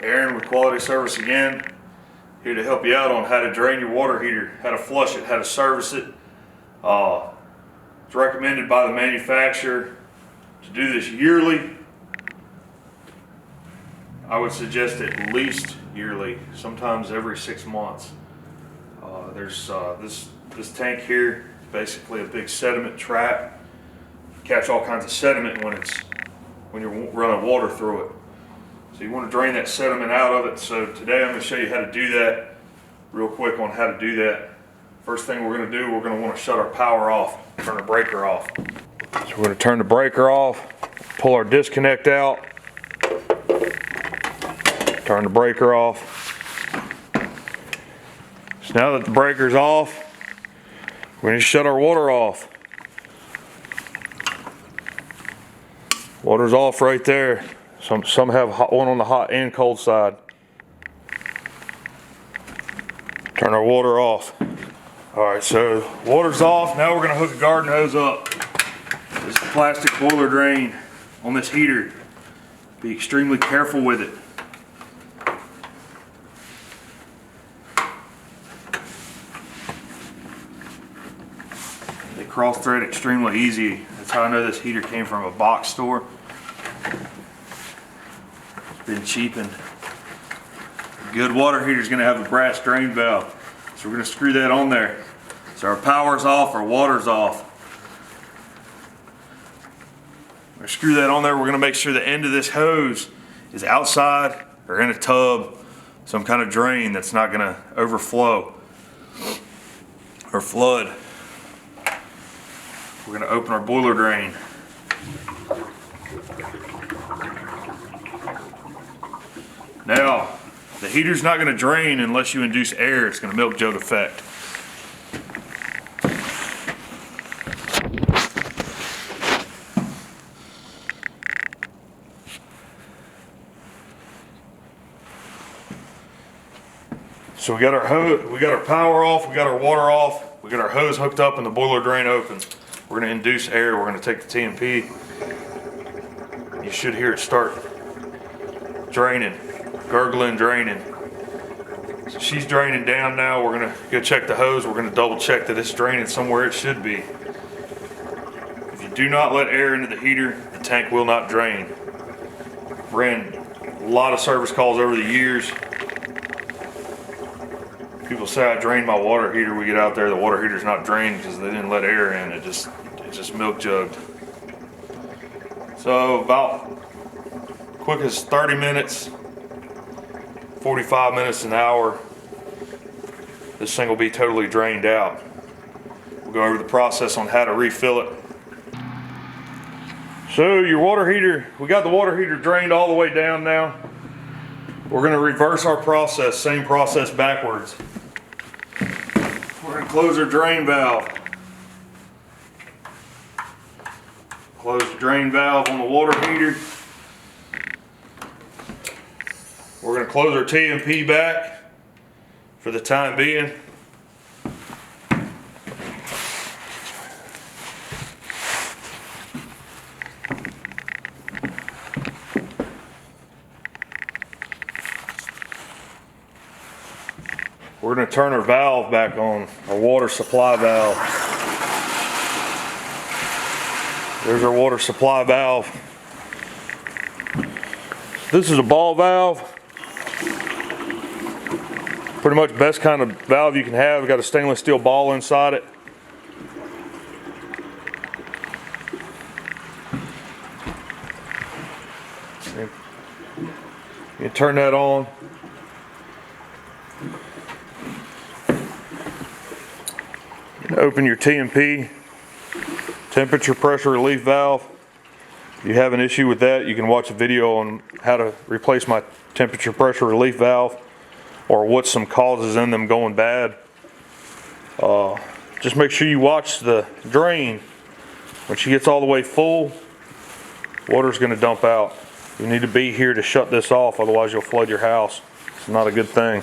Aaron with Quality Service again, here to help you out on how to drain your water heater, how to flush it, how to service it. It's recommended by the manufacturer to do this yearly. I would suggest at least yearly, sometimes every 6 months. There's this tank here, basically a big sediment trap. Catch all kinds of sediment when you're running water through it. So you want to drain that sediment out of it. So today I'm going to show you how to do that real quick on how to do that. First thing we're going to do, we're going to want to shut our power off, turn the breaker off. So we're going to turn the breaker off, pull our disconnect out, turn the breaker off. So now that the breaker's off, we're going to shut our water off. Water's off right there. Some have one on the hot and cold side. Turn our water off. Alright, so water's off. Now we're going to hook a garden hose up. This is a plastic boiler drain on this heater. Be extremely careful with it. They cross thread extremely easy. That's how I know this heater came from a box store. Been cheapened. A good water heater is going to have a brass drain valve, so we're going to screw that on there. So our power's off, our water's off. We're going to screw that on there. We're going to make sure the end of this hose is outside or in a tub, some kind of drain that's not going to overflow or flood. We're going to open our boiler drain. Now, the heater's not going to drain unless you induce air. It's going to milk jug effect. So we got our hose, we got our power off, we got our water off, we got our hose hooked up and the boiler drain open. We're going to induce air. We're going to take the TMP. You should hear it start draining. Gurgling, draining. So she's draining down now. We're going to go check the hose. We're going to double check that it's draining somewhere it should be. If you do not let air into the heater, the tank will not drain. Ran a lot of service calls over the years. People say I drained my water heater. We get out there, the water heater's not drained because they didn't let air in. It just milk jugged. So about quick as 30 minutes, 45 minutes, an hour, this thing will be totally drained out. We'll go over the process on how to refill it. So your water heater, we got the water heater drained all the way down now. We're going to reverse our process, same process backwards. We're going to close our drain valve. Close the drain valve on the water heater. We're going to close our TMP back for the time being. We're going to turn our valve back on, our water supply valve. There's our water supply valve. This is a ball valve. Pretty much best kind of valve you can have. It's got a stainless steel ball inside it. You turn that on. You open your TMP, temperature pressure relief valve. If you have an issue with that, you can watch a video on how to replace my temperature pressure relief valve, or what some causes in them going bad. Just make sure you watch the drain. When she gets all the way full, water's going to dump out. You need to be here to shut this off, otherwise you'll flood your house. It's not a good thing.